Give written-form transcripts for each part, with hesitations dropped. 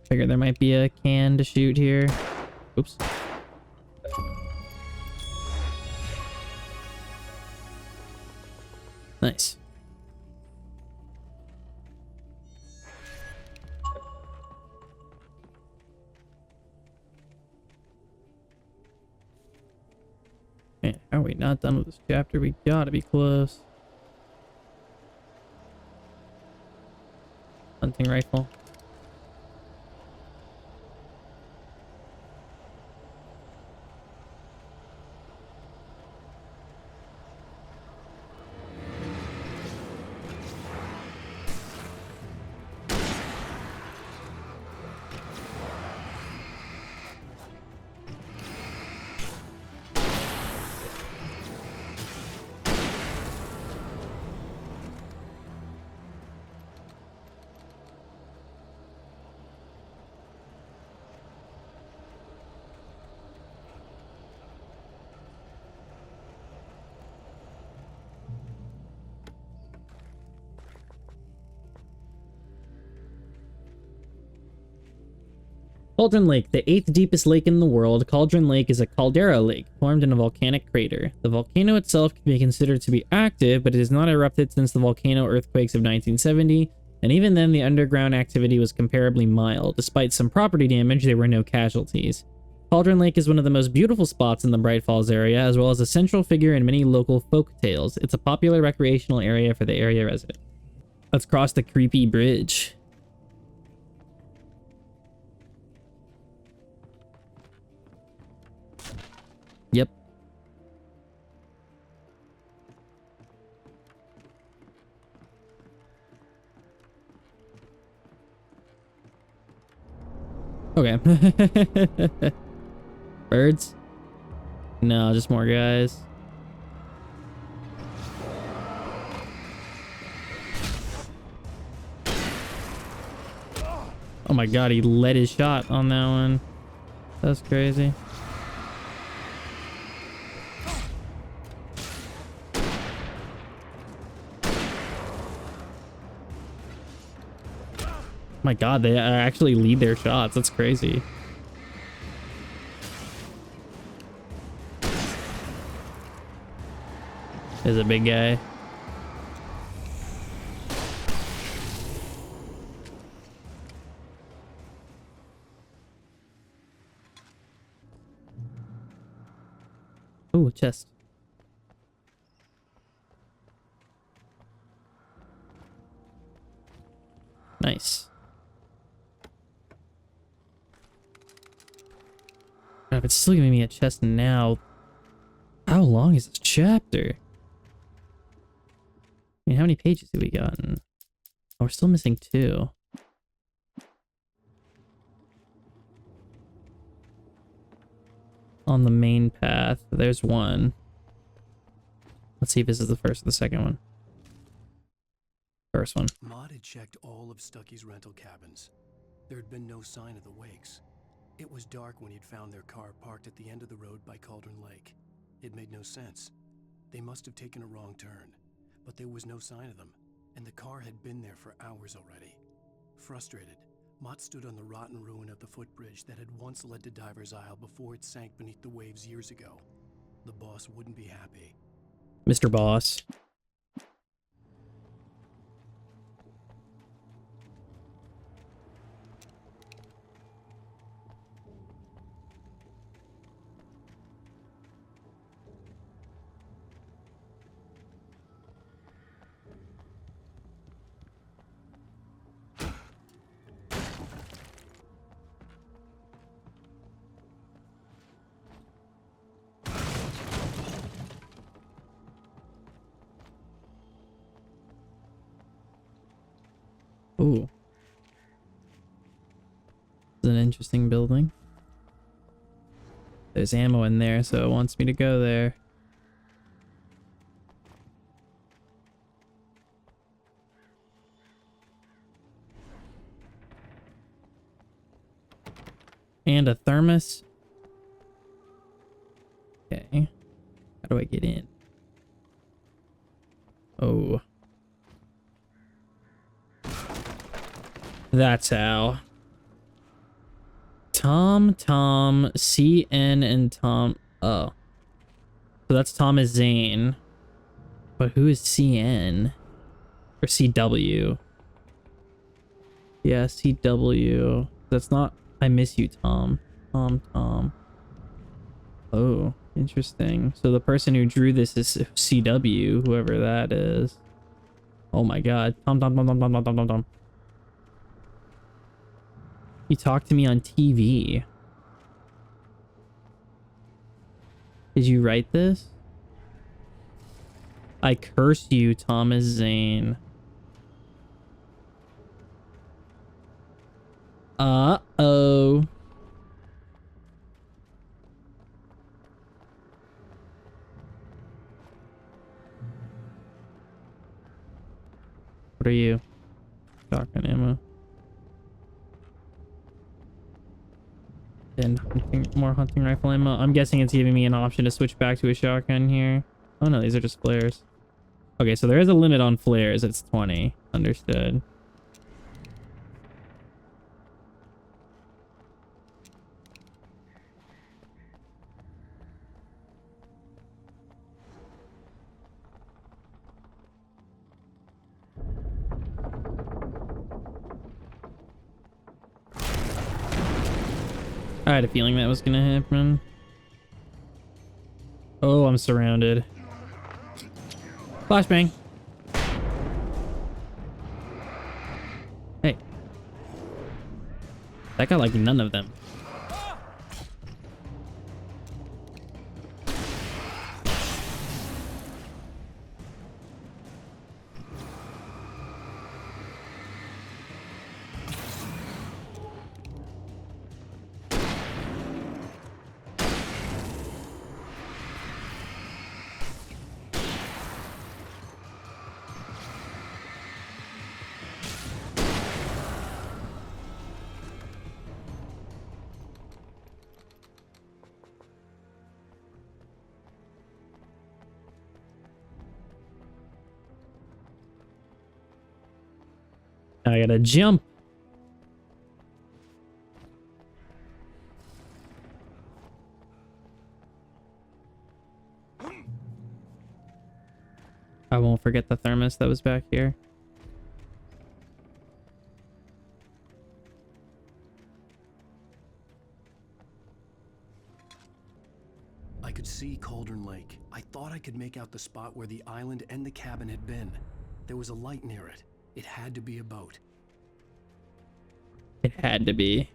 Figure there might be a can to shoot here. Oops. Nice. Man, are we not done with this chapter? We gotta be close. Hunting rifle. Cauldron Lake, the 8th deepest lake in the world. Cauldron Lake is a caldera lake formed in a volcanic crater. The volcano itself can be considered to be active, but it has not erupted since the volcano earthquakes of 1970, and even then the underground activity was comparably mild. Despite some property damage, there were no casualties. Cauldron Lake is one of the most beautiful spots in the Bright Falls area, as well as a central figure in many local folk tales. It's a popular recreational area for the area resident. Let's cross the creepy bridge. Yep. Okay. Birds? No, just more guys. Oh my god, he let his shot on that one. That's crazy. My god, they actually lead their shots. That's crazy. There's a big guy. Ooh, chest. Nice. If it's still giving me a chest now, how long is this chapter? I mean, how many pages have we gotten? Oh, we're still missing 2. On the main path, there's 1. Let's see if this is the first or the second one. First one. Maud had checked all of Stucky's rental cabins. There had been no sign of the wakes. It was dark when he'd found their car parked at the end of the road by Cauldron Lake. It made no sense. They must have taken a wrong turn, but there was no sign of them, and the car had been there for hours already. Frustrated, Mott stood on the rotten ruin of the footbridge that had once led to Diver's Isle before it sank beneath the waves years ago. The boss wouldn't be happy. Mr. Boss. Ooh. It's an interesting building. There's ammo in there, so it wants me to go there. And a thermos. Okay. How do I get in? Oh. That's how. Tom, CN, and Tom. Oh. So that's Thomas Zane. But who is CN? Or CW? Yeah, CW. That's not... I miss you, Tom. Tom. Oh, interesting. So the person who drew this is CW, whoever that is. Oh my god. Tom. You talked to me on TV. Did you write this? I curse you, Thomas Zane. Uh-oh. What are you? Shotgun ammo. And more hunting rifle ammo. I'm guessing it's giving me an option to switch back to a shotgun here. Oh no, these are just flares. Okay, so there is a limit on flares. It's 20. Understood. I had a feeling that was gonna happen. Oh, I'm surrounded. Flashbang. Hey. That got like none of them. I gotta jump. I won't forget the thermos that was back here. I could see Cauldron Lake. I thought I could make out the spot where the island and the cabin had been. There was a light near it. It had to be a boat. It had to be.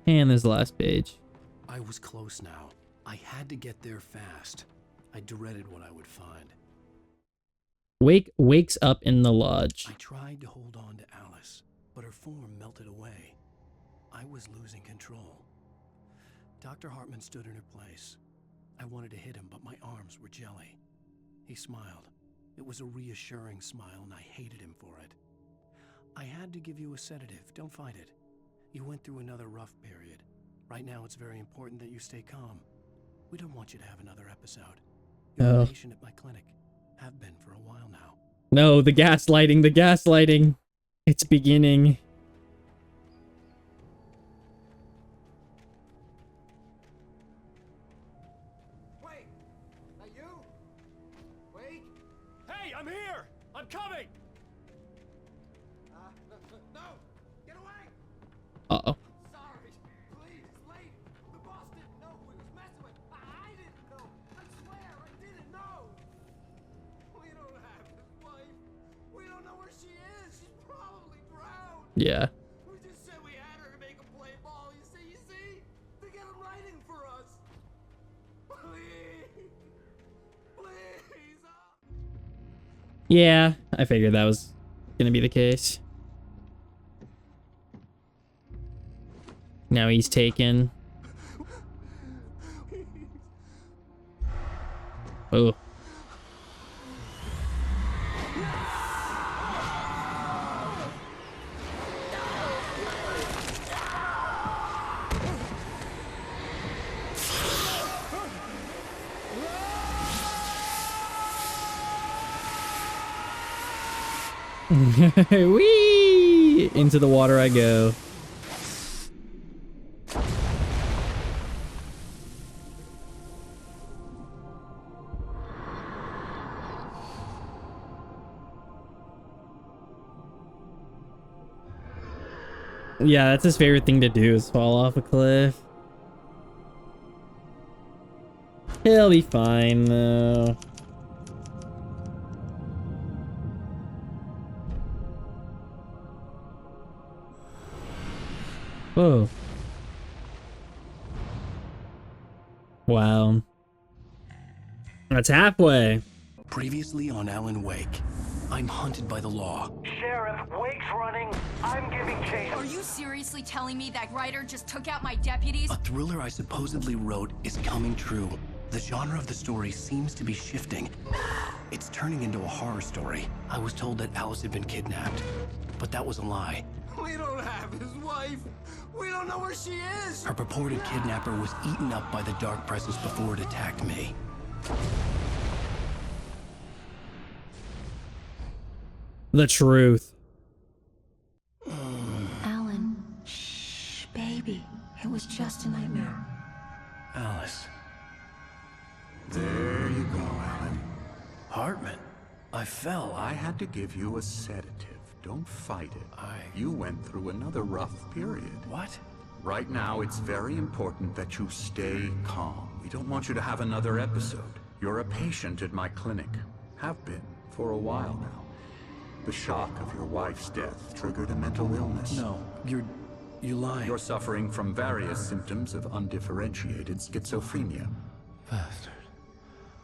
And there's the last page. I was close now. I had to get there fast. I dreaded what I would find. Wake wakes up in the lodge. I tried to hold on to Alice, but her form melted away. I was losing control. Dr. Hartman stood in her place. I wanted to hit him, but my arms were jelly. He smiled. It was a reassuring smile, and I hated him for it. I had to give you a sedative. Don't fight it. You went through another rough period. Right now, it's very important that you stay calm. We don't want you to have another episode. You're a patient at my clinic. Have been for a while now. No, the gaslighting, the gaslighting. It's beginning. Wait! That you? Wait! Hey, I'm here! I'm coming! No! Get away! Uh-oh. Sorry. Please, it's late. The boss didn't know who he was messing with. I didn't know. I swear, I didn't know. We don't have his wife. We don't know where she is. She's probably drowned. Yeah. We just said we had her to make him play ball. You see? To get him writing for us. Please. Please. Yeah, I figured that was gonna be the case. Now he's taken. Oh. Whee! Into the water I go. Yeah, that's his favorite thing to do is fall off a cliff. He'll be fine though. Whoa. Wow. That's halfway. Previously on Alan Wake, I'm hunted by the law. Sheriff, Wake's running. I'm giving chase. Are you seriously telling me that writer just took out my deputies? A thriller I supposedly wrote is coming true. The genre of the story seems to be shifting. It's turning into a horror story. I was told that Alice had been kidnapped, but that was a lie. We don't have his wife. We don't know where she is. Her purported kidnapper was eaten up by the dark presence before it attacked me. The truth. Alan, shh, baby. It was just a nightmare. Alice. There you go, Alan. Hartman. I fell. I had to give you a sedative. Don't fight it. You went through another rough period. What? Right now, it's very important that you stay calm. We don't want you to have another episode. You're a patient at my clinic. Have been for a while now. The shock of your wife's death triggered a mental illness. No, you're lying. You're suffering from various symptoms of undifferentiated schizophrenia. Bastard.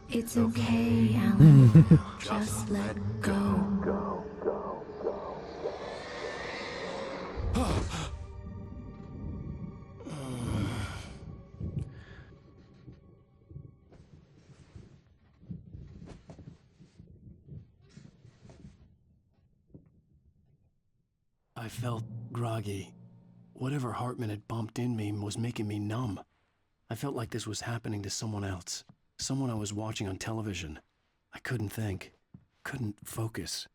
It's okay, Alan. Just let go. I felt groggy. Whatever Hartman had bumped in me was making me numb. I felt like this was happening to someone else. Someone I was watching on television. I couldn't think. Couldn't focus.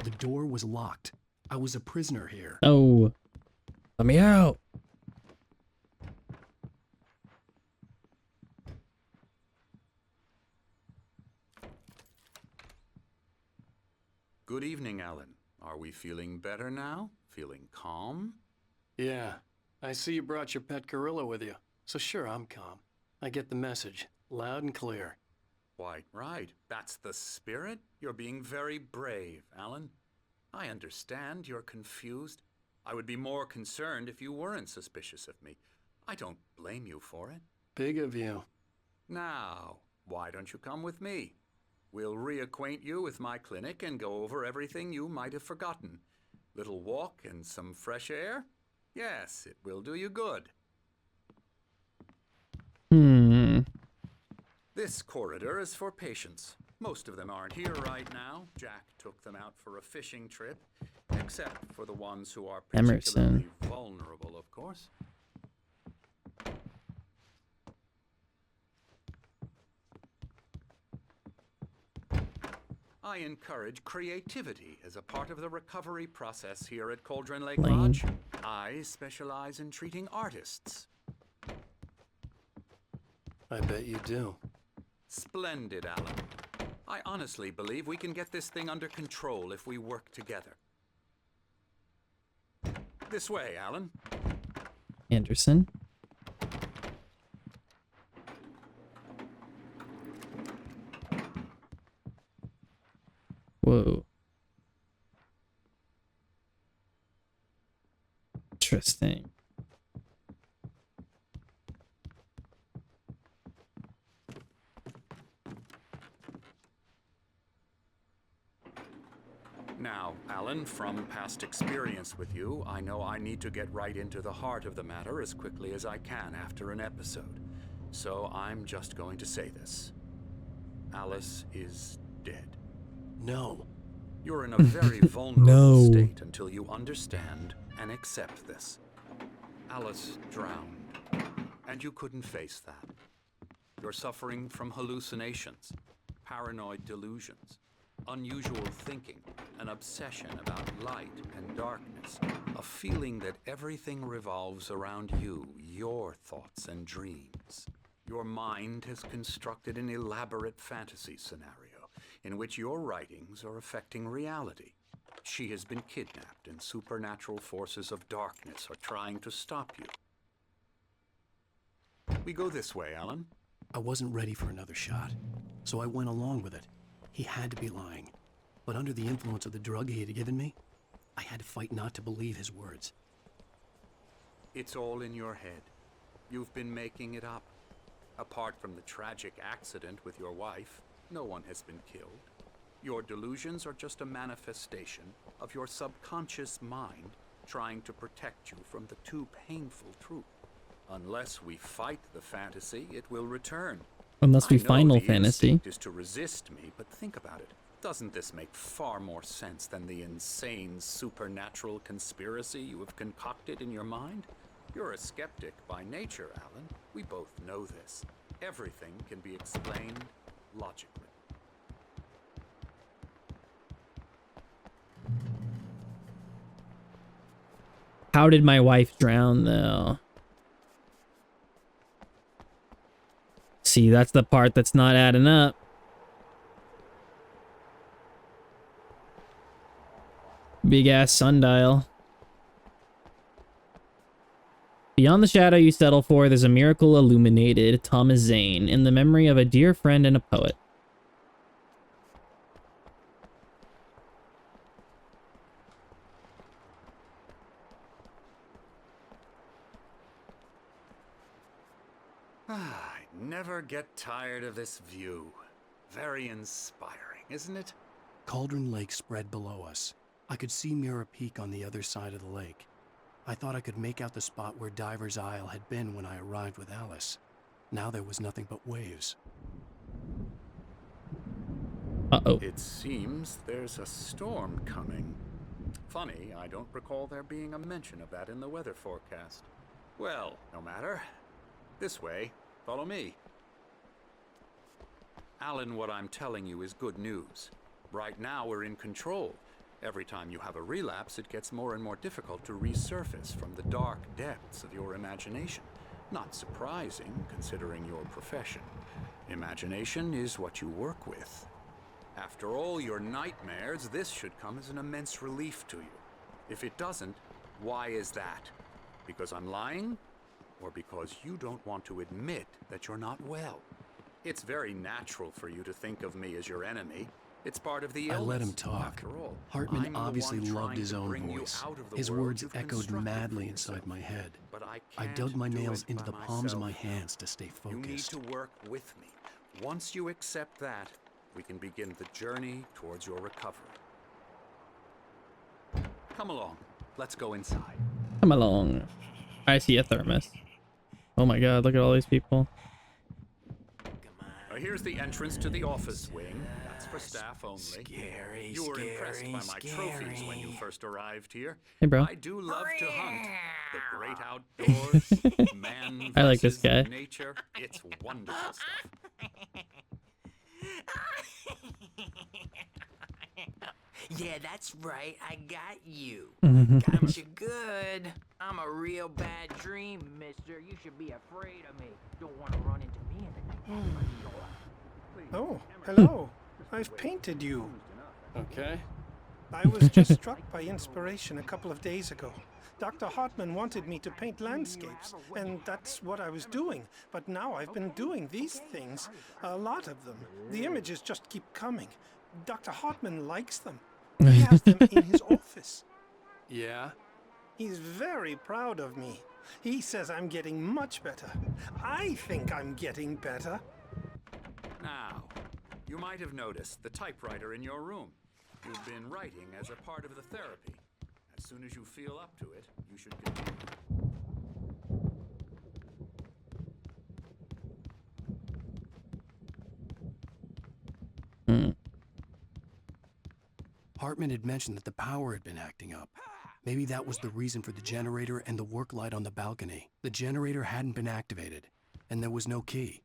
The door was locked. I was a prisoner here. Oh. Let me out. Good evening, Alan. Are we feeling better now? Feeling calm? Yeah. I see you brought your pet gorilla with you. So sure, I'm calm. I get the message. Loud and clear. Quite right. That's the spirit. You're being very brave, Alan. I understand you're confused. I would be more concerned if you weren't suspicious of me. I don't blame you for it. Big of you. Now, why don't you come with me? We'll reacquaint you with my clinic and go over everything you might have forgotten. Little walk and some fresh air? Yes, it will do you good. This corridor is for patients. Most of them aren't here right now. Jack took them out for a fishing trip, except for the ones who are particularly vulnerable, of course. I encourage creativity as a part of the recovery process here at Cauldron Lake Lodge. I specialize in treating artists. I bet you do. Splendid, Alan. I honestly believe we can get this thing under control if we work together. This way, Alan. Anderson. Whoa. Interesting. Now, Alan, from past experience with you, I know I need to get right into the heart of the matter as quickly as I can after an episode. So I'm just going to say this. Alice is dead. No. You're in a very vulnerable No. state until you understand and accept this. Alice drowned, and you couldn't face that. You're suffering from hallucinations, paranoid delusions, unusual thinking, an obsession about light and darkness, a feeling that everything revolves around you, your thoughts and dreams. Your mind has constructed an elaborate fantasy scenario in which your writings are affecting reality. She has been kidnapped, and supernatural forces of darkness are trying to stop you. We go this way, Alan. I wasn't ready for another shot, so I went along with it. He had to be lying. But under the influence of the drug he had given me, I had to fight not to believe his words. It's all in your head. You've been making it up. Apart from the tragic accident with your wife, no one has been killed. Your delusions are just a manifestation of your subconscious mind trying to protect you from the too painful truth. Unless we fight the fantasy, it will return. Unless we I know Final the Fantasy. instinct is to resist me, but think about it. Doesn't this make far more sense than the insane supernatural conspiracy you have concocted in your mind? You're a skeptic by nature, Alan. We both know this. Everything can be explained logically. How did my wife drown, though? See, that's the part that's not adding up. Big ass sundial. Beyond the shadow you settle for, there's a miracle illuminated, Thomas Zane, in the memory of a dear friend and a poet. I never get tired of this view. Very inspiring, isn't it? Cauldron Lake spread below us. I could see Mirror Peak on the other side of the lake. I thought I could make out the spot where Diver's Isle had been when I arrived with Alice. Now there was nothing but waves. Uh-oh. It seems there's a storm coming. Funny, I don't recall there being a mention of that in the weather forecast. Well, no matter. This way. Follow me. Alan, what I'm telling you is good news. Right now we're in control. Every time you have a relapse, it gets more and more difficult to resurface from the dark depths of your imagination. Not surprising, considering your profession. Imagination is what you work with. After all your nightmares, this should come as an immense relief to you. If it doesn't, why is that? Because I'm lying? Or because you don't want to admit that you're not well? It's very natural for you to think of me as your enemy. It's part of the illness. I let him talk. After all, Hartman I'm the obviously one loved trying his to own bring you voice. out of the His world words you've echoed constructed madly for inside yourself. my head. But I I can't dug my do nails it into by the palms of my myself. hands to stay You need focused. to work with me. Once you accept that, we can begin the journey towards your recovery. Come along. Let's go inside. Come along. I see a thermos. Oh my god, look at all these people. Here's the entrance to the office wing. That's for staff only. Scary, You were impressed by my scary, trophies when you first arrived here. Hey, bro. I do love to hunt. The great outdoors, man I like this versus guy. nature. It's wonderful stuff. Yeah, that's right. I got you. Mm-hmm. Got you good. I'm a real bad dream, mister. You should be afraid of me. Don't want to run into me in the night. Oh, hello. I've painted you. Okay. I was just struck by inspiration a couple of days ago. Dr. Hartman wanted me to paint landscapes, and that's what I was doing. But now I've been doing these things, a lot of them. The images just keep coming. Dr. Hartman likes them. He has them in his office. Yeah? He's very proud of me. He says I'm getting much better. I think I'm getting better. Now, you might have noticed the typewriter in your room. You've been writing as a part of the therapy. As soon as you feel up to it, you should continue. Hartman had mentioned that the power had been acting up. Maybe that was the reason for the generator and the work light on the balcony. The generator hadn't been activated, and there was no key.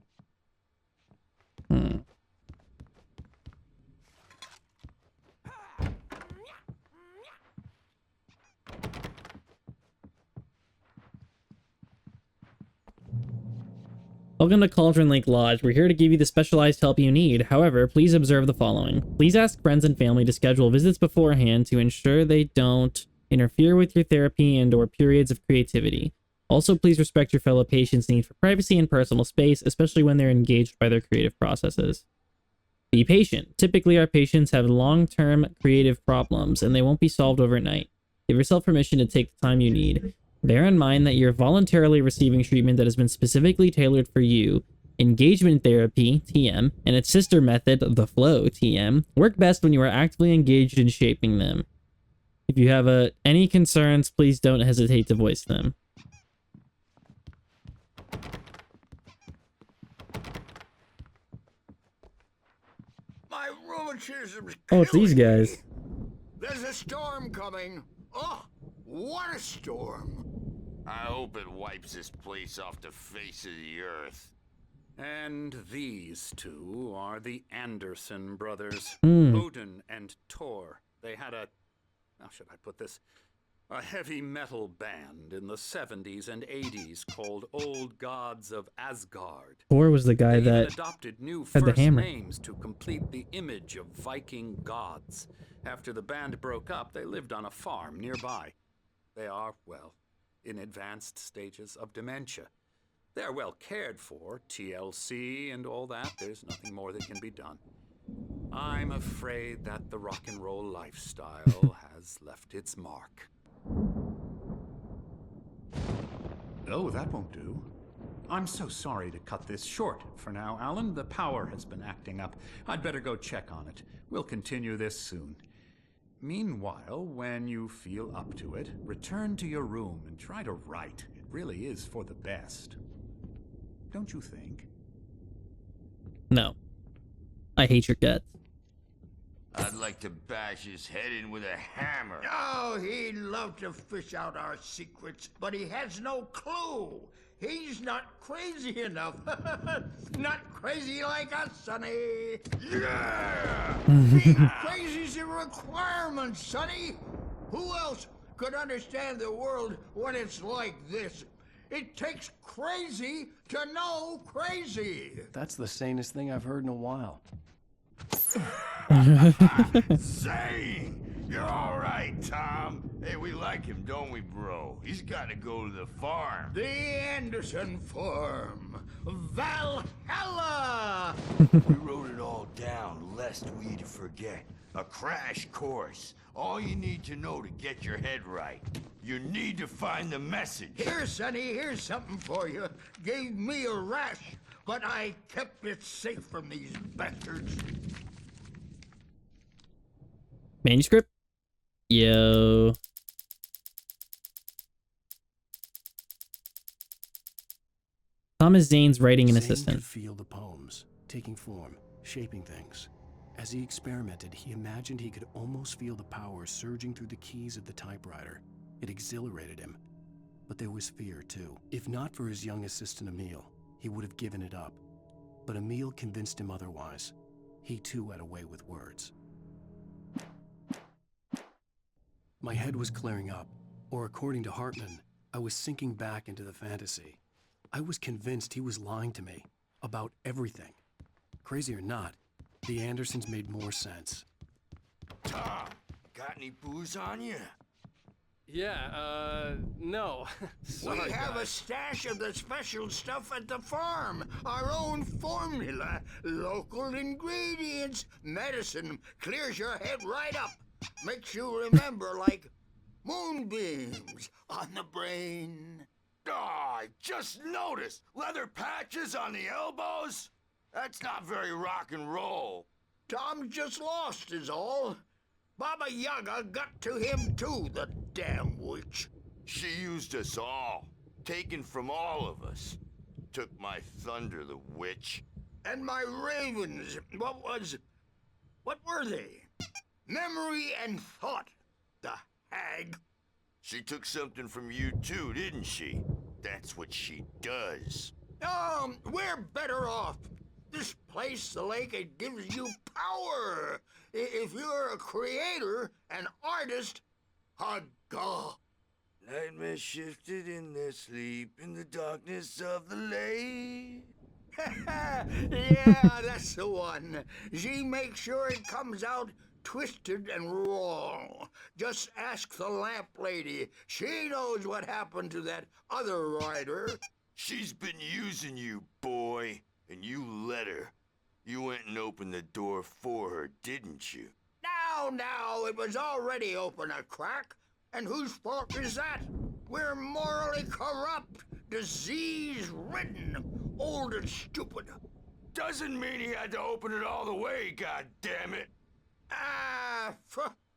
Welcome to Cauldron Lake Lodge. We're here to give you the specialized help you need. However, please observe the following. Please ask friends and family to schedule visits beforehand to ensure they don't interfere with your therapy and/or periods of creativity. Also, please respect your fellow patients' need for privacy and personal space, especially when they're engaged by their creative processes. Be patient. Typically, our patients have long-term creative problems, and they won't be solved overnight. Give yourself permission to take the time you need. Bear in mind that you're voluntarily receiving treatment that has been specifically tailored for you. Engagement therapy, TM, and its sister method, the flow, TM, work best when you are actively engaged in shaping them. If you have any concerns, please don't hesitate to voice them. My rheumatism's Oh, it's these killing me. guys. There's a storm coming. Oh, what a storm. I hope it wipes this place off the face of the earth. And these two are the Anderson brothers, Hmm. Odin and Tor. They had how should I put this? A heavy metal band in the 70s and 80s called Old Gods of Asgard. Thor was the guy They even that adopted new had the first hammer. names to complete the image of Viking gods. After the band broke up, they lived on a farm nearby. They are, well, in advanced stages of dementia. They're well cared for, TLC and all that. There's nothing more that can be done. I'm afraid that the rock and roll lifestyle has left its mark. Oh, that won't do. I'm so sorry to cut this short for now, Alan. The power has been acting up. I'd better go check on it. We'll continue this soon. Meanwhile, when you feel up to it, return to your room and try to write. It really is for the best. Don't you think? No. I hate your guts. I'd like to bash his head in with a hammer. Oh, he'd love to fish out our secrets, but he has no clue. He's not crazy enough. Not crazy like us, Sonny. Yeah! Being crazy's a requirement, Sonny. Who else could understand the world when it's like this? It takes crazy to know crazy. That's the sanest thing I've heard in a while. Zane! You're all right, Tom. Hey, we like him, don't we, bro? He's got to go to the farm. The Anderson Farm. Valhalla! We wrote it all down, lest we forget. A crash course. All you need to know to get your head right. You need to find the message. Here, Sonny, here's something for you. Gave me a rash, but I kept it safe from these bastards. Manuscript? Yo. Thomas Zane's writing an Zane assistant. could feel the poems, taking form, shaping things. As he experimented, he imagined he could almost feel the power surging through the keys of the typewriter. It exhilarated him. But there was fear, too. If not for his young assistant Emil, he would have given it up. But Emil convinced him otherwise. He, too, had a way with words. My head was clearing up, or according to Hartman, I was sinking back into the fantasy. I was convinced he was lying to me about everything. Crazy or not, the Andersons made more sense. Tom, got any booze on you? Yeah, no. Sorry, We have a guys. stash of the special stuff at the farm. Our own formula. Local ingredients. Medicine clears your head right up. Makes you remember like moonbeams on the brain. Oh, I just noticed. Leather patches on the elbows? That's not very rock and roll. Tom just lost is all. Baba Yaga got to him too, the damn witch. She used us all. Taken from all of us. Took my thunder, the witch. And my ravens, what were they? Memory and thought, the hag. She took something from you too, didn't she? That's what she does. We're better off. This place, the lake, it gives you power. If you're a creator, an artist, a god. Nightmares shifted in their sleep in the darkness of the lake. Yeah, that's the one. She makes sure it comes out twisted and wrong. Just ask the lamp lady. She knows what happened to that other rider. She's been using you, boy, and you let her. You went and opened the door for her, didn't you? Now, it was already open a crack. And whose fault is that? We're morally corrupt, disease-ridden, old and stupid. Doesn't mean he had to open it all the way, goddammit. Ah,